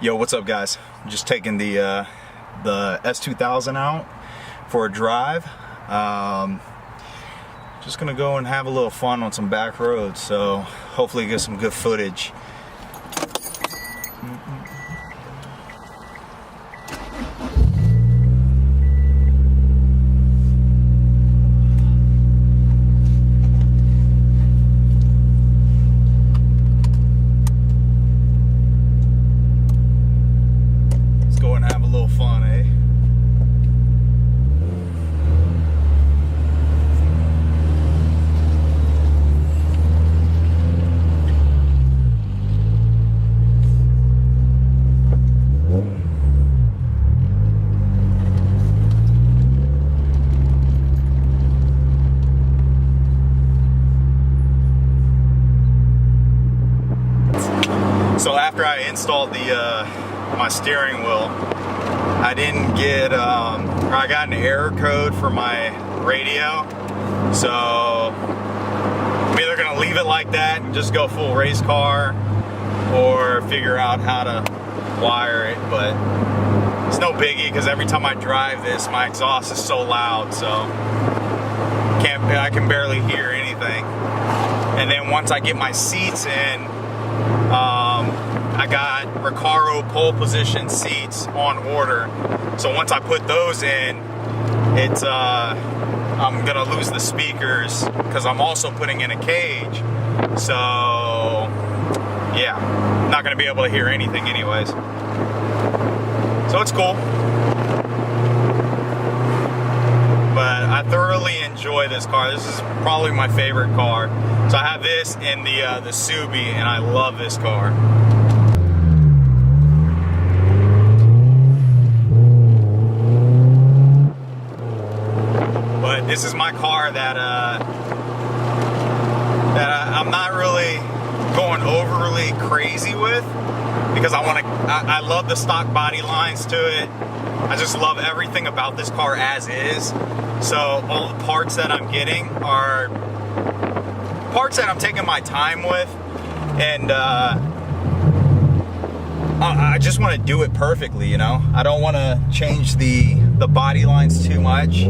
Yo, what's up, guys? I'm just taking the S2000 out for a drive. Just gonna go and have a little fun on some back roads, so hopefully get some good footage. So after I installed my steering wheel, I didn't get, I got an error code for my radio. So I'm either gonna leave it like that and just go full race car, or figure out how to wire it. But it's no biggie, because every time I drive this, my exhaust is so loud, so I can barely hear anything. And then once I get my seats in, I got Recaro pole position seats on order. So once I put those in, it's I'm gonna lose the speakers because I'm also putting in a cage. So yeah, I'm not gonna be able to hear anything anyways. So it's cool. But I thoroughly enjoy this car. This is probably my favorite car. So I have this in the Subi, and I love this car. But this is my car that I'm not really going overly crazy with, because I love the stock body lines to it. I just love everything about this car as is. So all the parts that I'm getting are parts that I'm taking my time with, and I just want to do it perfectly, you know? I don't want to change the body lines too much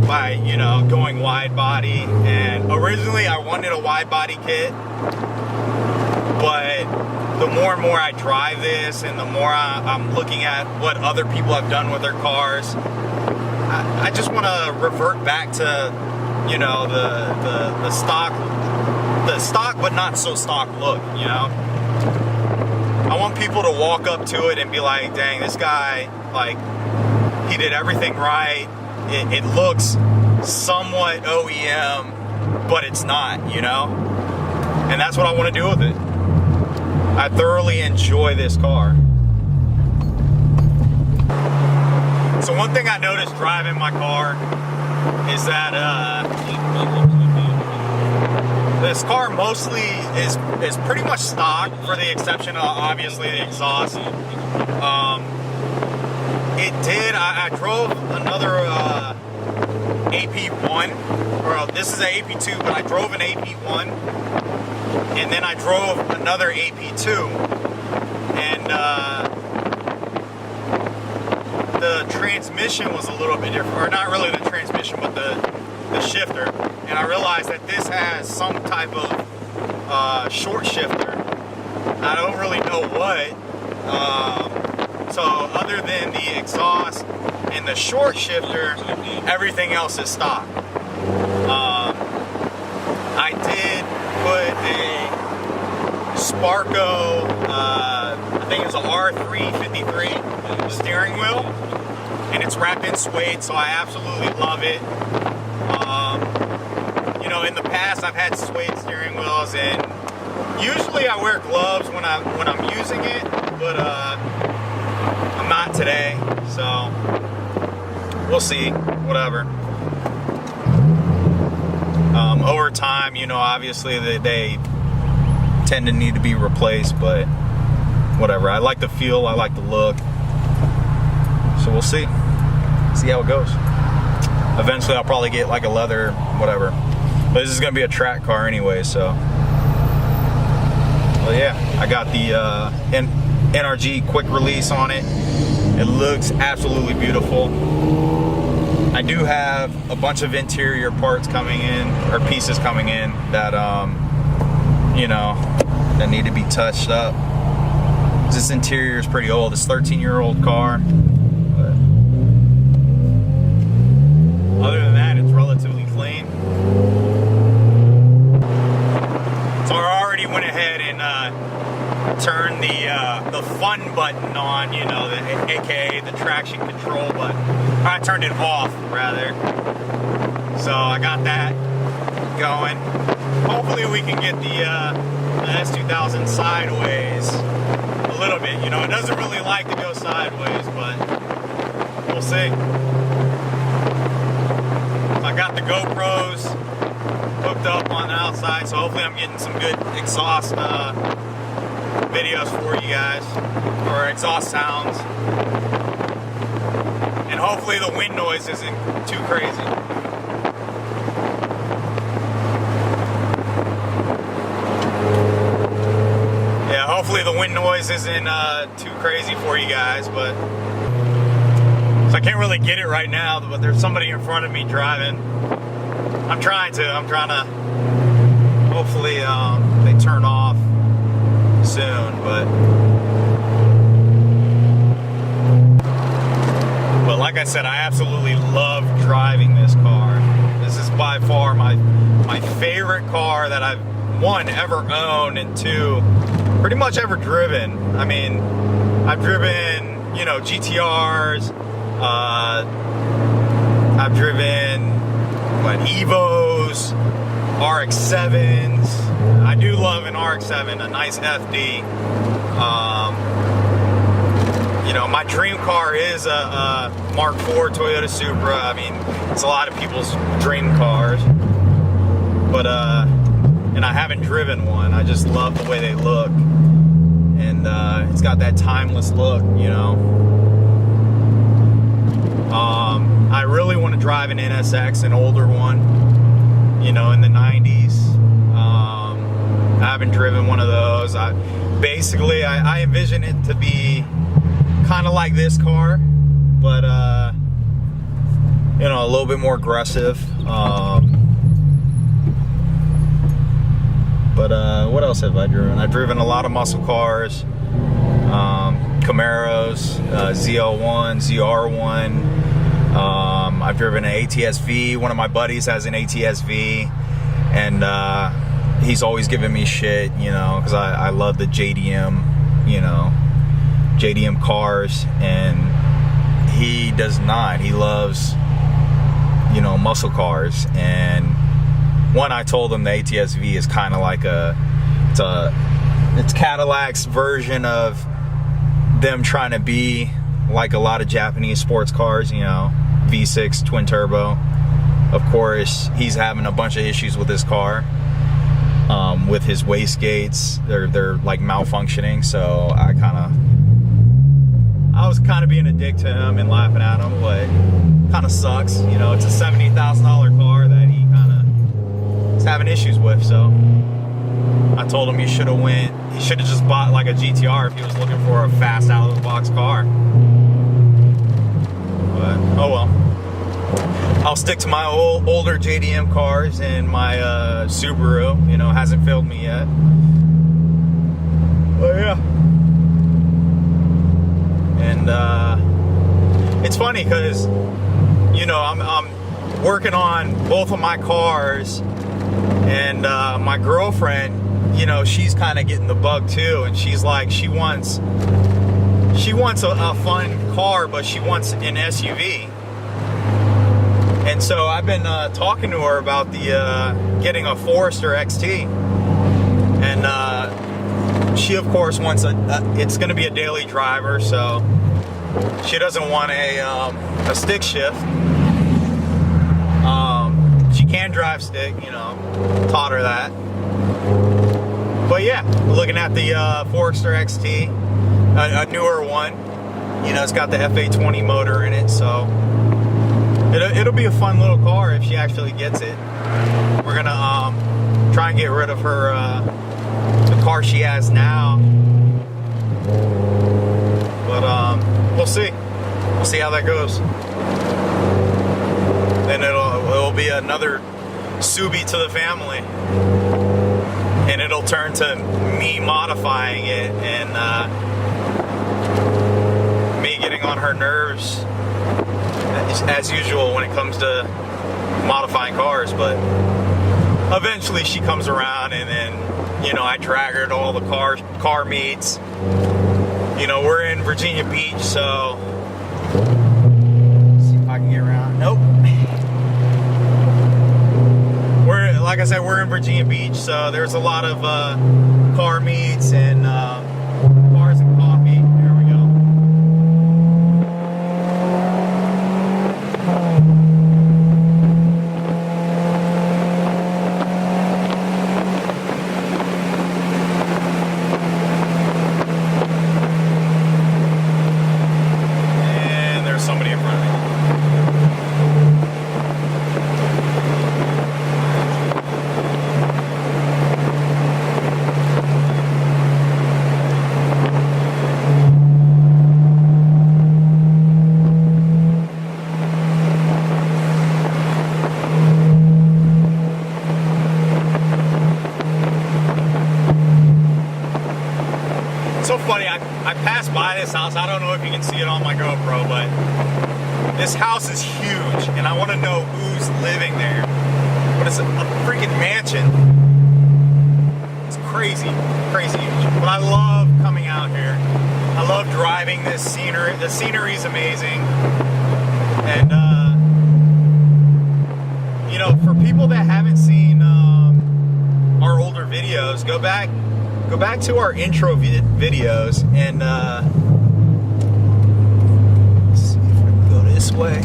by, you know, going wide body. And originally I wanted a wide body kit, but the more and more I drive this, and the more I'm looking at what other people have done with their cars, I just want to revert back to, you know, the stock but not so stock look, you know? I want people to walk up to it and be like, dang, this guy, like, he did everything right. It looks somewhat OEM, but it's not, you know? And that's what I want to do with it. I thoroughly enjoy this car. So one thing I noticed driving my car is that this car mostly is pretty much stock, for the exception of obviously the exhaust. I drove another AP1, or this is an AP2, but I drove an AP1, and then I drove another AP2, and the transmission was a little bit different, or not really the transmission, but the shifter. And I realized that this has some type of short shifter. I don't really know what. So other than the exhaust and the short shifter, everything else is stock. I did put a Sparco, I think it was a R353 steering wheel, and it's wrapped in suede, so I absolutely love it. You know, in the past I've had suede steering wheels, and usually I wear gloves when I'm using it, but I'm not today, so we'll see. Whatever. Over time, you know, obviously they tend to need to be replaced, but whatever. I like the feel, I like the look, so we'll see how it goes. Eventually I'll probably get like a leather whatever, but this is gonna be a track car anyway, so Well, yeah, I got the NRG quick release on it. It looks absolutely beautiful. I do have a bunch of interior parts coming in, or pieces coming in, that you know, that need to be touched up. This interior is pretty old. It's a 13-year-old car. But other than that, it's relatively clean. So I already went ahead and turned the fun button on, you know, aka the traction control button. I turned it off, rather. So I got that going. Hopefully we can get the S2000 sideways a little bit. You know, it doesn't really like to go sideways, but we'll see. I got the GoPros hooked up on the outside, so hopefully I'm getting some good exhaust videos for you guys, or exhaust sounds. And hopefully the wind noise isn't too crazy. Yeah, hopefully the wind noise isn't too crazy for you guys, but so I can't really get it right now, but there's somebody in front of me driving. I'm trying to hopefully they turn off soon, but like I said, I absolutely love driving this car. This is by far my favorite car that I've, one, ever owned, and two, pretty much ever driven. I mean, I've driven, you know, GTRs, I've driven Evos, RX-7s. I do love an RX-7, a nice FD. You know, my dream car is a Mark IV Toyota Supra. I mean, it's a lot of people's dream cars. But, and I haven't driven one. I just love the way they look. And it's got that timeless look, you know. I really want to drive an NSX, an older one, you know, in the 90s. I haven't driven one of those. I envision it to be kind of like this car, but you know, a little bit more aggressive. But what else have I driven? I've driven a lot of muscle cars, Camaros, ZL1, ZR1. I've driven an ATS-V. One of my buddies has an ATS-V, and he's always giving me shit, you know, because I love the JDM, you know, JDM cars, and he does not. He loves, you know, muscle cars. And one, I told him the ATS-V is kind of like it's Cadillac's version of them trying to be like a lot of Japanese sports cars, you know, V6 twin turbo. Of course, he's having a bunch of issues with his car, with his wastegates. They're like malfunctioning. So I was kind of being a dick to him and laughing at him, but kind of sucks. You know, it's a $70,000 car that he kind of is having issues with. So I told him he should have just bought like a GTR if he was looking for a fast out of the box car. But oh well. I'll stick to my older JDM cars, and my Subaru, you know, hasn't failed me yet. But yeah. And it's funny because, you know, I'm working on both of my cars, and my girlfriend, you know, she's kind of getting the bug too, and she's like, she wants a fun car, but she wants an SUV. And so I've been talking to her about getting a Forester XT, and she of course wants it's going to be a daily driver, so she doesn't want a stick shift. She can drive stick, you know, taught her that. But yeah, looking at the Forester XT, a newer one. You know, it's got the FA20 motor in it, so it'll be a fun little car if she actually gets it. We're gonna try and get rid of her the car she has now. But we'll see. We'll see how that goes. Then it'll be another Subi to the family, and it'll turn to me modifying it and me getting on her nerves as usual when it comes to modifying cars. But eventually she comes around, and then, you know, I drag her to all the car meets. You know, we're in Virginia Beach, so let's see if I can get around. Nope. Like I said, we're in Virginia Beach, so there's a lot of car meets and bars and coffee. There we go. And there's somebody in front of me. So funny, I passed by this house. I don't know if you can see it on my GoPro, but this house is huge, and I want to know who's living there. But it's a freaking mansion. It's crazy, crazy huge. But I love coming out here. I love driving this scenery. The scenery is amazing. And, you know, for people that haven't seen our older videos, go back to our intro videos and let's see if I can go this way.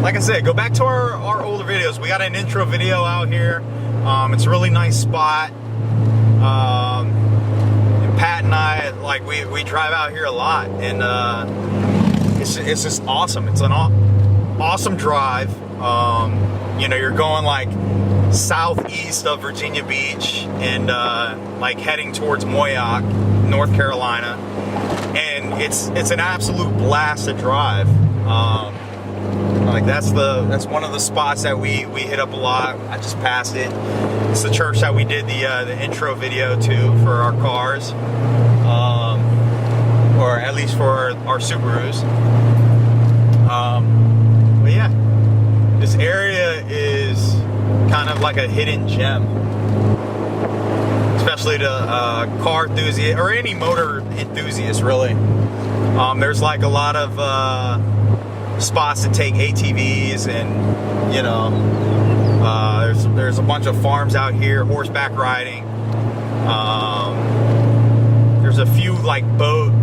Like I said, go back to our older videos. We got an intro video out here. It's a really nice spot. And Pat and I, like, we drive out here a lot, and it's just awesome. It's an awesome drive. You know, you're going like southeast of Virginia Beach and like heading towards Moyock, North Carolina, and it's an absolute blast to drive. Like that's one of the spots that we hit up a lot. I just passed it. It's the church that we did the intro video to for our cars, or at least for our Subarus. But yeah, this area is kind of like a hidden gem, especially to car enthusiasts or any motor enthusiast, really. There's like a lot of spots to take ATVs, and you know, there's a bunch of farms out here, horseback riding. There's a few like boat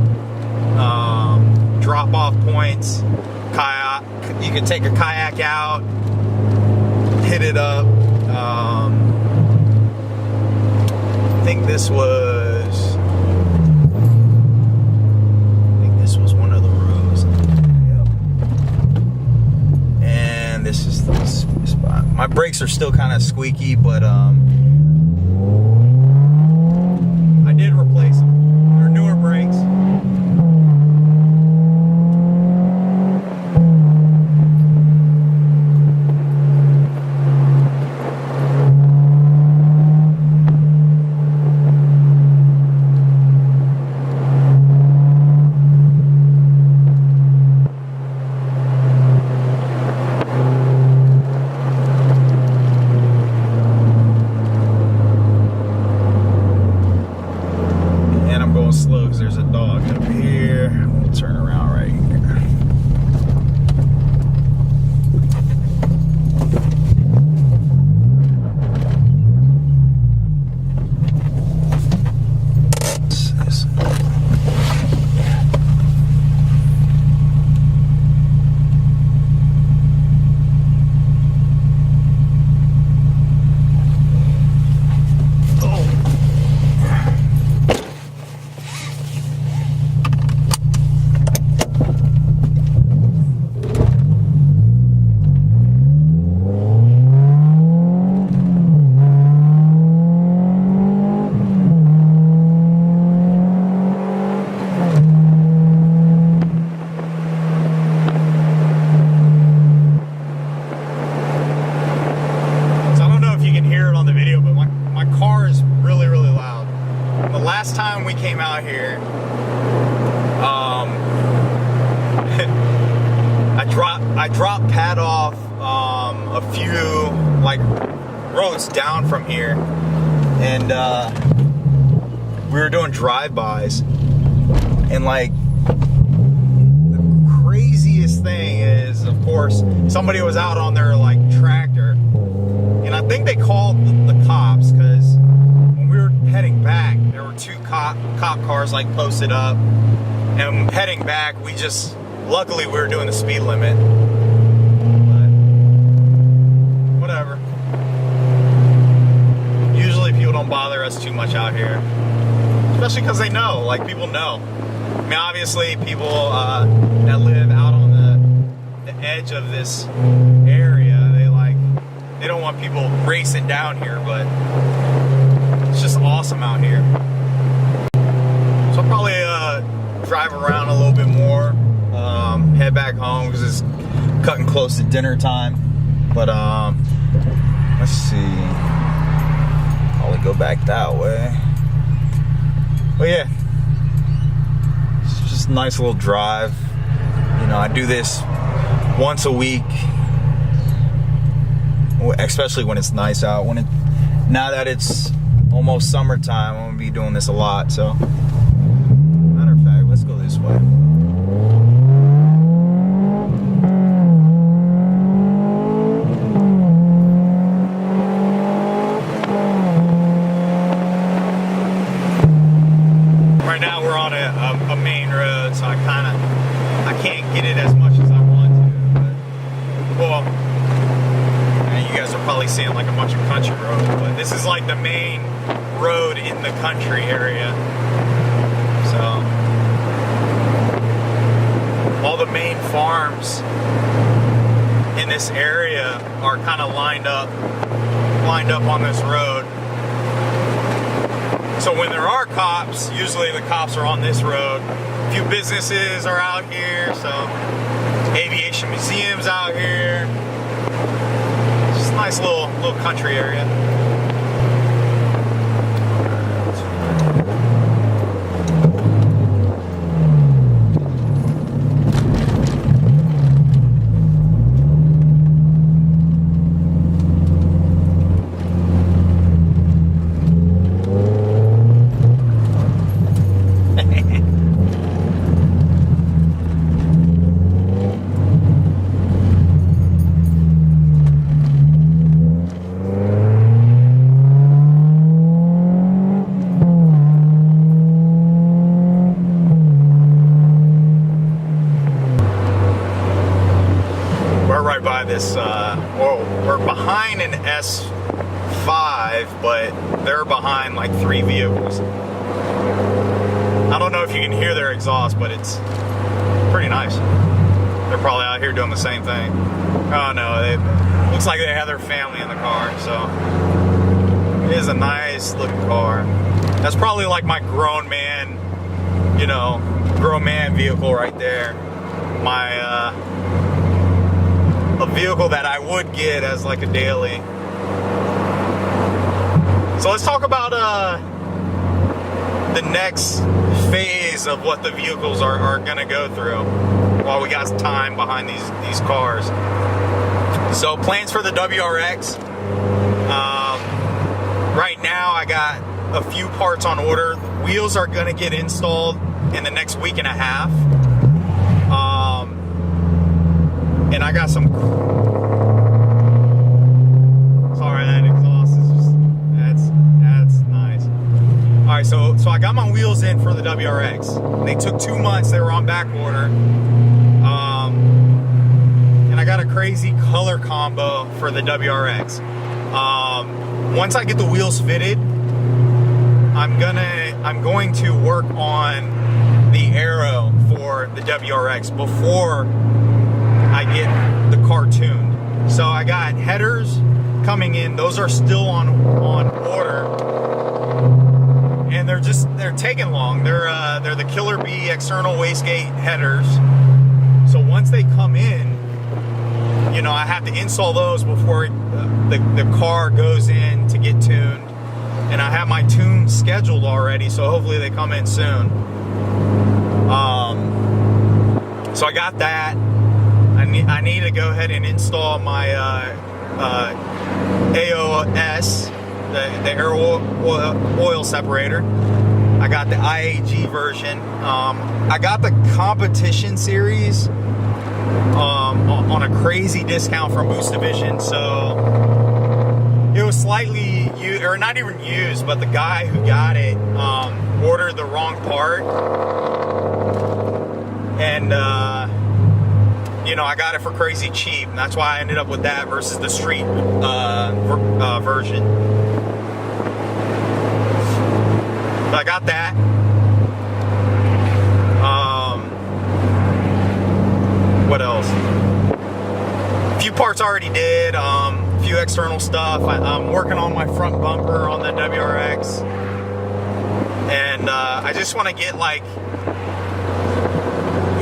drop-off points. Kayak, you can take a kayak out, hit it up. I think this was one of the rows. Yep. And this is the spot. My brakes are still kind of squeaky, but I did replace them. They're newer brakes. Slow because there's a dog up here. We'll turn around right here. last time we came out here, I dropped Pat off a few like roads down from here, and we were doing drive-bys, and like the craziest thing is, of course, somebody was out on their like tractor, and I think they called the cops, because when we were heading back, there were two cop cars like posted up, and heading back, luckily we were doing the speed limit, but whatever. Usually people don't bother us too much out here, especially because they know, like, people know. I mean, obviously people that live out on the edge of this area, they don't want people racing down here, but it's just awesome out here. So I'll probably drive around a little bit more, head back home because it's cutting close to dinner time. But let's see, probably go back that way. But yeah, it's just a nice little drive. You know, I do this once a week, especially when it's nice out. Now that it's almost summertime, I'm gonna be doing this a lot. So, matter of fact, let's go this way. Right now we're on a main road, so I can't get it as much as I want to. But, well, you guys are probably seeing like a bunch of country roads, but this is like the main road in the country area. So all the main farms in this area are kind of lined up on this road. So when there are cops, usually the cops are on this road. A few businesses are out here, so aviation museums out here. Just a nice little country area. This, we're behind an S5, but they're behind like 3 vehicles. I don't know if you can hear their exhaust, but it's pretty nice. They're probably out here doing the same thing. Oh no, it looks like they have their family in the car, so it is a nice looking car. That's probably like my grown man vehicle right there. A vehicle that I would get as like a daily. So let's talk about the next phase of what the vehicles are gonna go through while we got time behind these cars. So plans for the WRX. Right now I got a few parts on order. Wheels are gonna get installed in the next week and a half. And I got some. Sorry, that exhaust is just that's nice. All right, so I got my wheels in for the WRX. They took 2 months. They were on back order. And I got a crazy color combo for the WRX. Once I get the wheels fitted, I'm going to work on the aero for the WRX before I get the car tuned. So I got headers coming in. Those are still on order, and they're taking long. They're the Killer Bee external wastegate headers. So once they come in, I have to install those before the car goes in to get tuned, and I have my tunes scheduled already, so hopefully they come in soon. So I got that. I need to go ahead and install my AOS, the air oil separator. I got the IAG version. I got the competition series on a crazy discount from Boost Division, so it was slightly used, or not even used, but the guy who got it ordered the wrong part, and you know, I got it for crazy cheap, and that's why I ended up with that versus the street version. But I got that. What else? A few parts already did. A few external stuff. I'm working on my front bumper on the WRX, and I just want to get, like,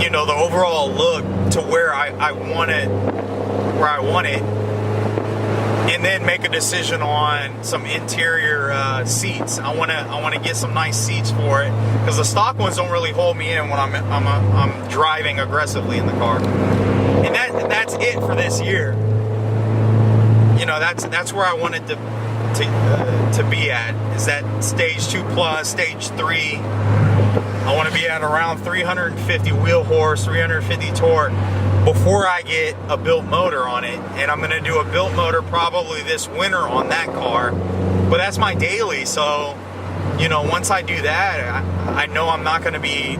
you know, the overall look to where I want it, and then make a decision on some interior seats. I want to get some nice seats for it, because the stock ones don't really hold me in when I'm driving aggressively in the car. And that's it for this year. You know, that's where I wanted to be at, is that stage 2+, stage 3. I want to be at around 350 wheel horse, 350 torque before I get a built motor on it. And I'm going to do a built motor probably this winter on that car. But that's my daily, so, you know, once I do that, I know I'm not going to be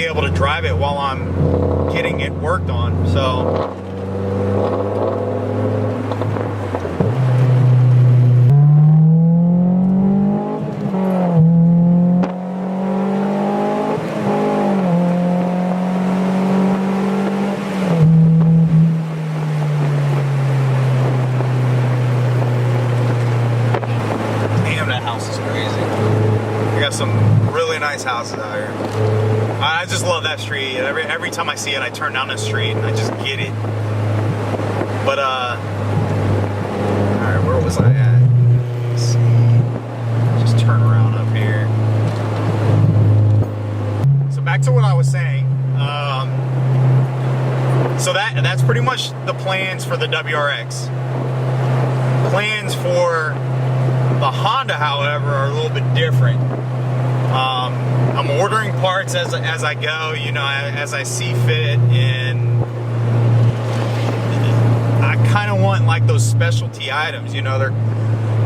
able to drive it while I'm getting it worked on. So houses out here. I just love that street. Every time I see it, I turn down the street and I just get it. But alright, where was I at? Let's see. Just turn around up here. So back to what I was saying. So that's pretty much the plans for the WRX. Plans for the Honda, however, are a little bit different. I'm ordering parts as I go, you know, as I see fit, and I kind of want, like, those specialty items. You know,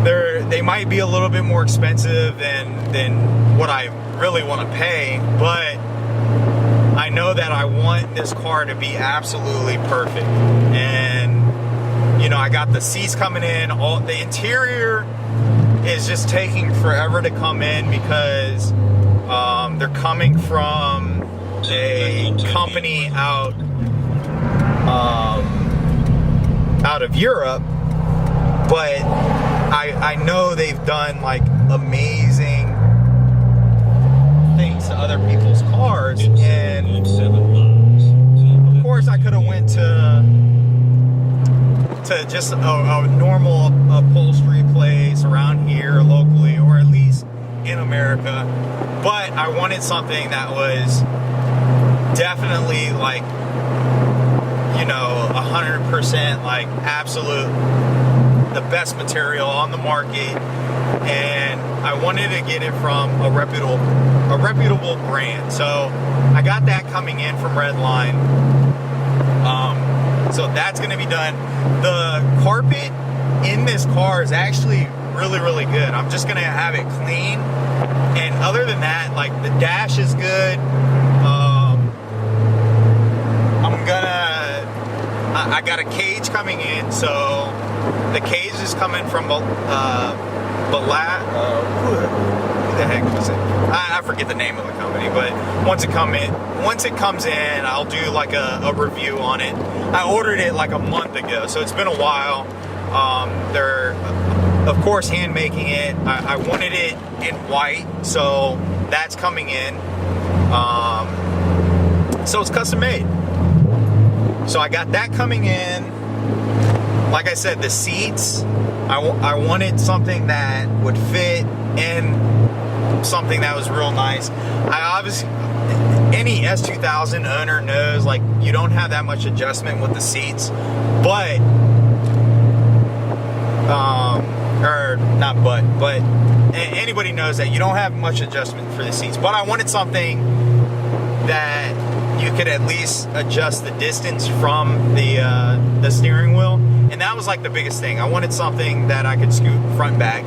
they might be a little bit more expensive than what I really want to pay, but I know that I want this car to be absolutely perfect. And, you know, I got the seats coming in. The interior is just taking forever to come in, because they're coming from a company out of Europe, but I know they've done, like, amazing things to other people's cars, and of course I could have went to just a normal upholstery place around here locally, or at least in America, but I wanted something that was definitely, like, you know, 100% like absolute the best material on the market, and I wanted to get it from a reputable brand. So I got that coming in from Redline. So that's going to be done. The carpet in this car is actually really good. I'm just going to have it clean, and other than that, like, the dash is good. I got a cage coming in, so the cage is coming from who the heck was it? I forget the name of the company, but once it comes in, I'll do like a review on it. I ordered it like a month ago, so it's been a while. They're of course hand making it. I wanted it in white, so that's coming in. So it's custom made. So I got that coming in. Like I said, the seats, I wanted something that would fit and something that was real nice. I obviously, any S2000 owner knows, like, you don't have that much adjustment with the seats, but but anybody knows that you don't have much adjustment for the seats. But I wanted something that you could at least adjust the distance from the steering wheel, and that was like the biggest thing. I wanted something that I could scoot front back.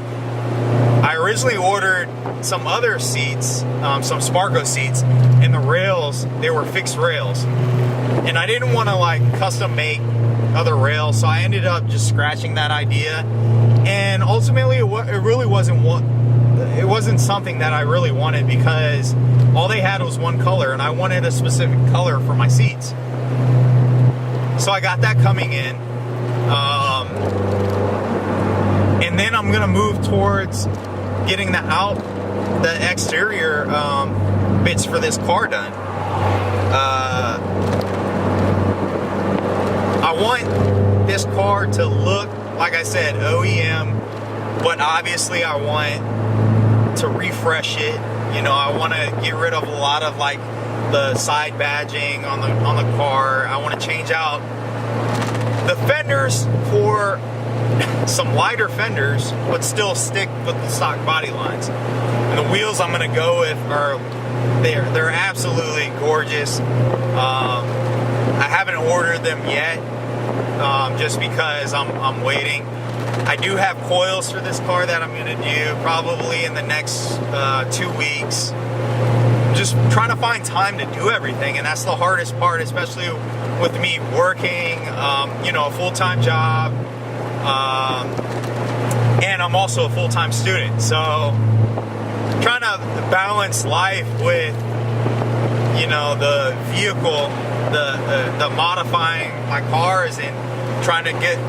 I originally ordered some other seats, some Sparco seats, and the rails, they were fixed rails, and I didn't want to like custom make other rails, so I ended up just scratching that idea. And ultimately it really wasn't something that I really wanted, because all they had was one color, and I wanted a specific color for my seats. So I got that coming in, and then I'm gonna move towards getting the exterior bits for this car done. I want this car to look, like I said, OEM, but obviously I want to refresh it. You know, I want to get rid of a lot of like the side badging on the car. I want to change out the fenders for some lighter fenders, but still stick with the stock body lines. And the wheels I'm going to go with are, they're absolutely gorgeous. I haven't ordered them yet, just because I'm waiting. I do have coils for this car that I'm going to do probably in the next 2 weeks. Just trying to find time to do everything, and that's the hardest part, especially with me working, you know, a full-time job, and I'm also a full-time student. So trying to balance life with, you know, the vehicle, the modifying my cars, and trying to get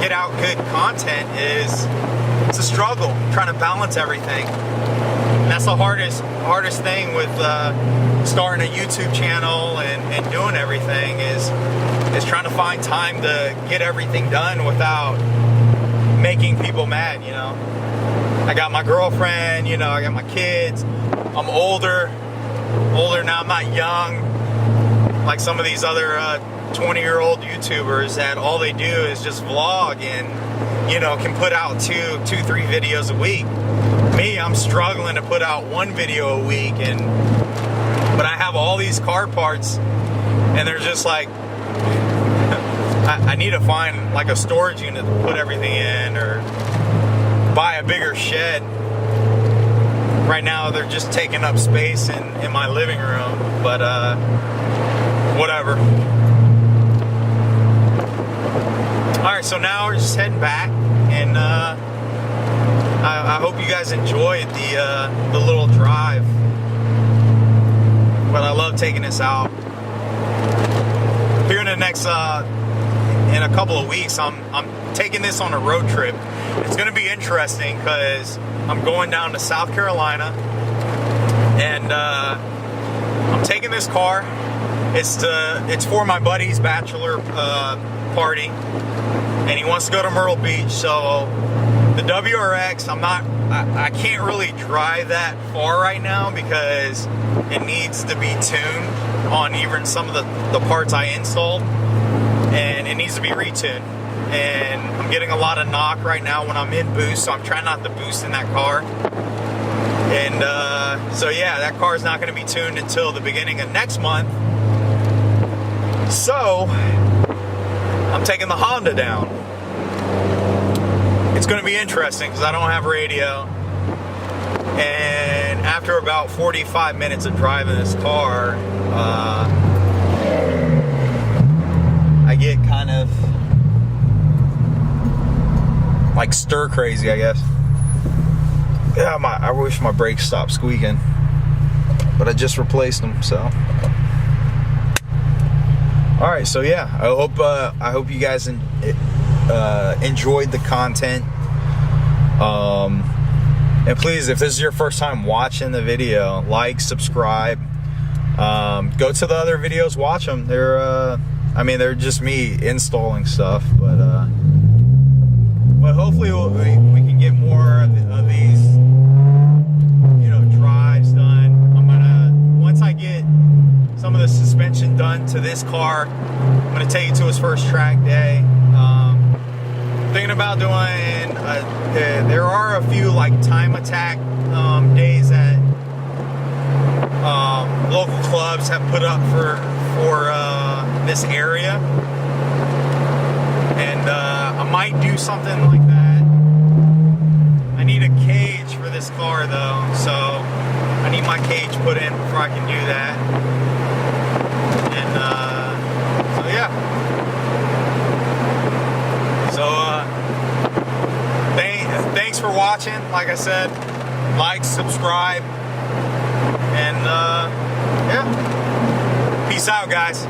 out good content it's a struggle, trying to balance everything. And that's the hardest thing with starting a YouTube channel and doing everything is trying to find time to get everything done without making people mad, you know. I got my girlfriend, you know, I got my kids. I'm older now, I'm not young like some of these other 20-year-old YouTubers that all they do is just vlog and, you know, can put out two, 3 videos a week. Me, I'm struggling to put out 1 video a week, but I have all these car parts, and they're just like, I need to find like a storage unit to put everything in, or buy a bigger shed. Right now they're just taking up space in my living room, but whatever. Alright, so now we're just heading back, and I hope you guys enjoyed the little drive. But I love taking this out. Here in the next in a couple of weeks, I'm taking this on a road trip. It's going to be interesting because I'm going down to South Carolina, and I'm taking this car. It's for my buddy's bachelor party, and he wants to go to Myrtle Beach. So the WRX, I can't really drive that far right now because it needs to be tuned on even some of the parts I installed, and it needs to be retuned. And I'm getting a lot of knock right now when I'm in boost, so I'm trying not to boost in that car. And so yeah, that car is not going to be tuned until the beginning of next month. So I'm taking the Honda down. It's going to be interesting because I don't have radio, and after about 45 minutes of driving this car, I get kind of like stir crazy, I guess. Yeah, I wish my brakes stopped squeaking, but I just replaced them. So all right, so yeah, I hope you guys enjoyed the content. And please, if this is your first time watching the video, like, subscribe, go to the other videos, watch them. They're just me installing stuff, but hopefully we can get more of these this car. I'm gonna take it to his first track day. Thinking about doing, there are a few like time attack days that local clubs have put up for this area, and I might do something like that. I need a cage for this car though, so I need my cage put in before I can do that. And so yeah. So thanks for watching. Like I said, like, subscribe, and yeah. Peace out, guys.